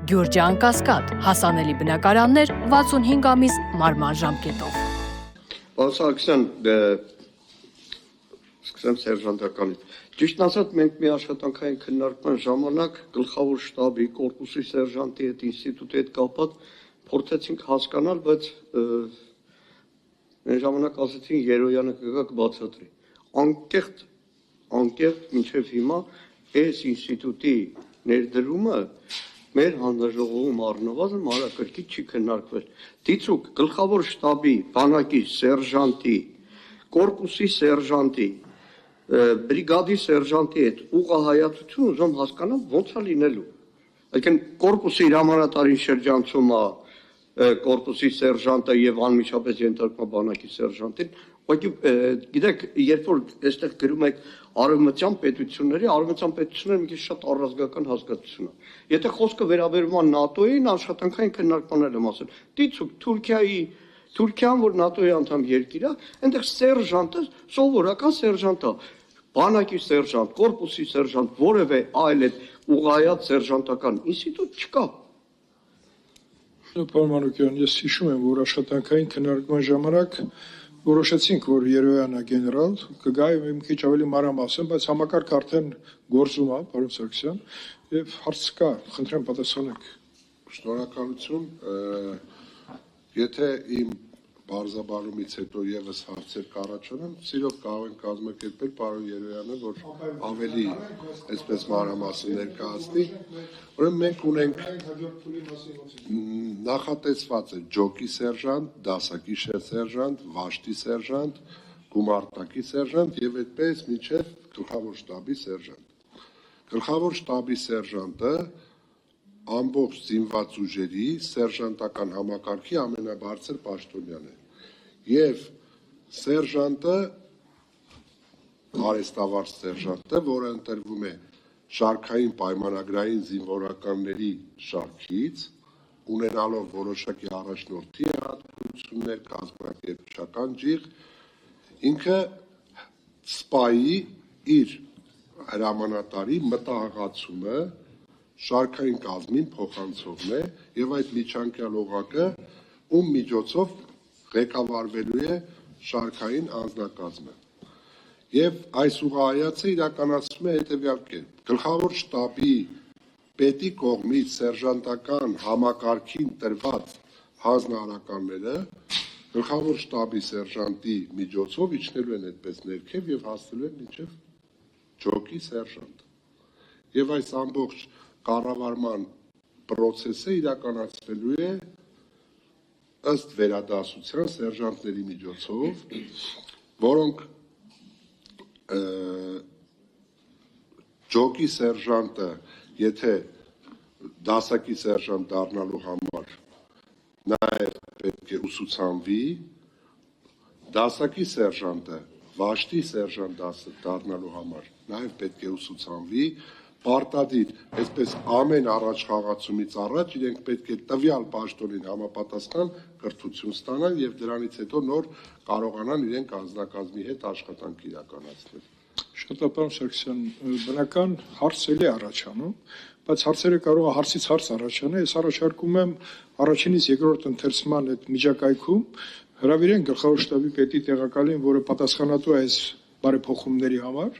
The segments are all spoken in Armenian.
Գյուրջան Կասկադ, հասանելի բնակարաններ 65 ամիս մարման ժամկետով։ Պարոն Սարգսյան, սկսեմ սերժանտականից։ Ճիշտն ասած, մենք մի աշխատանքային քննարկման ժամանակ գլխավոր շտաբի, կորպուսի սերժանտի հետ, ինստիտուտի հետ կապված փորձեցինք հասկանալ, բայց այն ժամանակ ասեցին Երոյանը կգա կբացատրի։ Անկեղծ մինչև հիմա այս ինստիտուտի ներդրումը մեր հանձնաժողովում առնվազն մանրակրկիտ չի քննարկվել։ Դիցուք գլխավոր շտաբի, բանակի սերժանտի, կորպուսի սերժանտի, բրիգադի սերժանտի հետ ուղղահայացություն ուզում հասկանալ ոնց է լինելու։ Այսինքն կորպուսի հրամանատարի շրջանցում է կորպուսի սերժանտը եւ անմիջապես ենթարկվում բանակի սերժանտին, ուղղակի գիտեք, երբ որ այստեղ գրում եք արևմտյան պետությունները մի քիչ շատ առազգական հասկացություն է։ Եթե խոսքը վերաբերվում է ՆԱՏՕ-ին, աշխատանքային քննարկմաններ եմ ասել։ Դիցուք Թուրքիան, որ ՆԱՏՕ-ի անդամ երկիր է, այնտեղ սերժանտը սովորական սերժանտ է, բանակի սերժանտ, կորպուսի սերժանտ, որևէ այլ այդ ուղղայած սերժանտական ինստիտուտ չկա։ Պարոն Մանուկյան, ես հիշում եմ, որ աշխատանքային քննարկման ժամանակ որոշեցինք, որ Երոյանը գեներալ կգա եւ մի քիչ ավելի մանրամասն, բայց համակարգը արդեն գործում է, պարոն Սարգսյան, եւ հարց կա, խնդրեմ պատասխանեք։ Շնորհակալություն, եթե իմ բարձաբանումից հետո եւս հարցեր կառաջանան, սիրով կարող են կազմակերպել պարոն Երոյանը, որ ավելի այսպես մանրամասն ներկայացնի։ Ուրեմն մենք ունենք նախատեսված է ջոկի սերժանտ, դասակի սերժանտ, վաշտի սերժանտ, գումարտակի սերժանտ եւ այդպես մինչեւ գլխավոր շտաբի սերժանտ։ Գլխավոր շտաբի սերժանտը ամբողջ զինված ուժերի սերժանտական համակարգի ամենաբարձր պաշտոնյան է։ Եվ սերժանտը արեստավարժ սերժանտը, որը ընտրվում է շարքային պայմանագրային զինվորականների շարքից, ունենալով որոշակի առաջնորդի հատկություններ, կազմակերպչական ջիղ, ինքը սպայի իր հրամանատարի մտահղացումը շարքային կազմին փոխանցողն է եւ այդ միջանկյալ օղակը ում միջոցով ղեկավարվելու է շարքային անձնակազմը։ Եվ այս ուղղահայացը իրականացվում է հետևյալ կերպ. գլխավոր շտաբի պետի կողմից սերժանտական համակարգին տրված հանձնարարականները գլխավոր շտաբի սերժանտի միջոցով իջնելու են այդպես ներքև եւ հասնելու են մինչեւ ջոկի սերժանտ։ Եվ այս ամբողջ կառավարման process-ը իրականացվելու է ըստ վերադասության սերժանտների միջոցով, որոնք ջոկի սերժանտը, եթե դասակի սերժանտ դառնալու համար նաև պետք է ուսուցանվի, դասակի սերժանտը վաշտի սերժանտ դառնալու համար նաև պետք է ուսուցանվի, պարտադիր, այսպես ամեն առաջխաղացումից առաջ իրենք պետք է տվյալ պաշտոնին համապատասխան կրթություն ստանան եւ դրանից հետո նոր կարողանան իրենք անձնակազմի հետ աշխատանք իրականացնել։ Շատ պարոն Սարգսյան, բնական հարց էլի առաջանում, բայց հարցերը կարող է հարցից հարց առաջանա, ես առաջարկում եմ առաջինից երկրորդ ընթերցման այդ միջակայքում հրավիրեն գլխավոր շտաբի պետի տեղակալին, որը պատասխանատու է այս բարեփոխումների համար,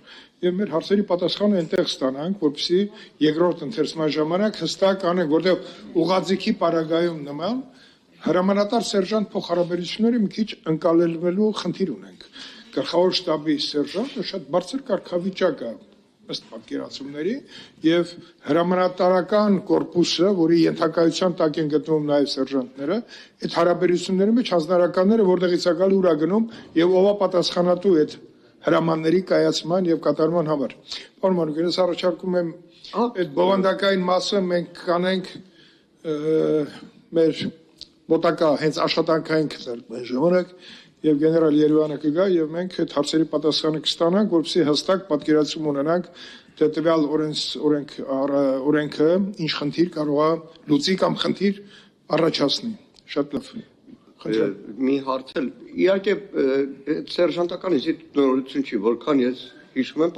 եւ մեր հարցերի պատասխանը այնտեղ ստանանք, որպեսզի երկրորդ ընթերցման ժամանակ հստակ անենք, որտեղ ուղղաձիգի պարագայում նման հրամանատար սերժանտ փոխհարաբերությունները մի քիչ ընկալելու խնդիր ունենք։ Գլխավոր շտաբի սերժանտը շատ բարձր կարգավիճակ է ըստ պատկերացումների եւ հրամանատարական կորպուսը, որի ենթակայության տակ են գտնվում նաեւ սերժանտները, այդ հարաբերությունների մեջ հանձնարարականները որտեղից է գալու ուր է գնում եւ ով է պատասխանատու այդ հրամանների կայացման եւ կատարման համար։ Պարոն Մանուկյան, ես առաջարկում եմ այդ բովանդակային մասը մենք կանենք մեր մոտակա հենց աշխատանքային քննարկման ժամանակ եւ գեներալ Երոյանը կգա եւ մենք այդ հարցերի պատասխանը կստանանք, որպեսզի հստակ պատկերացում ունենանք թե տվյալ օրենքը ինչ խնդիր կարող է լուծի կամ խնդիր առաջացնի։ Շատ լավ։ Մի հարց էլ իհարկե սերժանտական ինստիտուտը նորություն չի, որքան ես հիշում եմ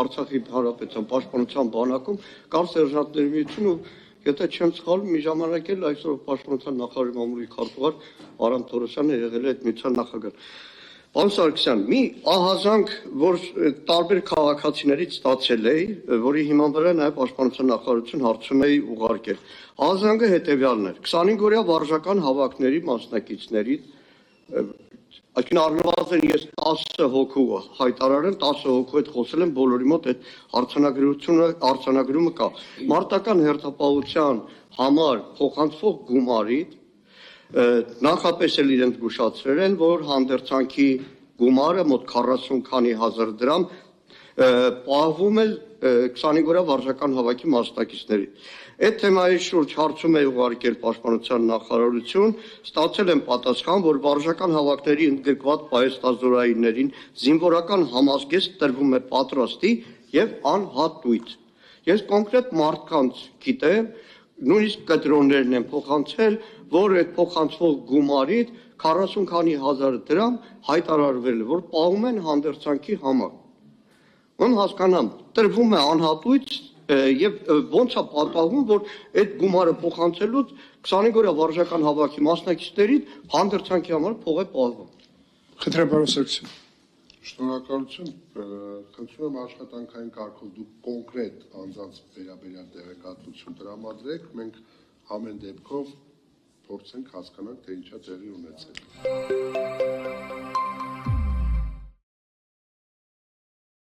Արցախի հանրապետության պաշտպանության բանակում կար սերժանտների միություն ու Եթե չեմ սխալվում, մի ժամանակ էլ այսօր Պաշտպանության նախարարի մամուլի քարտուղար Արամ Թորոսյանը եղել է այդ միության նախագահ։ Պարոն Սարգսյան, մի ահազանգ, որ տարբեր քաղաքացիներից ստացել էի, որի հիման վրա նաև Պաշտպանության նախարարություն հարցում էի ուղարկել։ Ահազանգը հետևյալն էր. 25-օրյա վարժական հավաքների մասնակիցներից, այսինքն առնվազն ես 10 հոգու հայտարարեմ, 10 հոգու հետ խոսել եմ, բոլորի մոտ այդ արձանագրումը կա։ Մարտական հերթապահության համար փոխանցվող գումարից նախապես էլ իրենց զգուշացրել են, որ հանդերձանքի գումարը մոտ 40 քանի հազար դրամ պահվում է 25-օրյա վարժական հավաքի մասնակիցների։ Այդ թեմայի շուրջ հարցում է ուղարկել Պաշտպանության նախարարություն, ստացել եմ պատասխան, որ վարժական հավաքների ընդգրկված պահեստազորայիններին զինվորական համազգեստ տրվում է պատրաստի եւ անհատույց։ Ես կոնկրետ մարդկանց գիտեմ, նույնիսկ կտրոններն են փոխանցել, որ այդ փոխանցվող գումարից 40 քանի հազար դրամ հայտարարվել է, որ պահում են հանդերձանքի համար։ Ոնց հասկանամ, տրվում է անհատույց եւ ոնց է պատահում, որ այդ գումարը փոխանցելուց 25-օրյա վարժական հավաքի մասնակիցներից հանդերձանքի համար փող է պահվում։ Խնդրեմ, պարոն Սարգսյան։ Շնորհակալություն, խնդրում եմ աշխատանքային կարգով դուք կոնկրետ անձանց վերաբերյալ տեղեկատվություն տրամադրեք, մենք ամեն դեպքով փորձենք հասկանանք, թե ինչա տեղի ունեցել։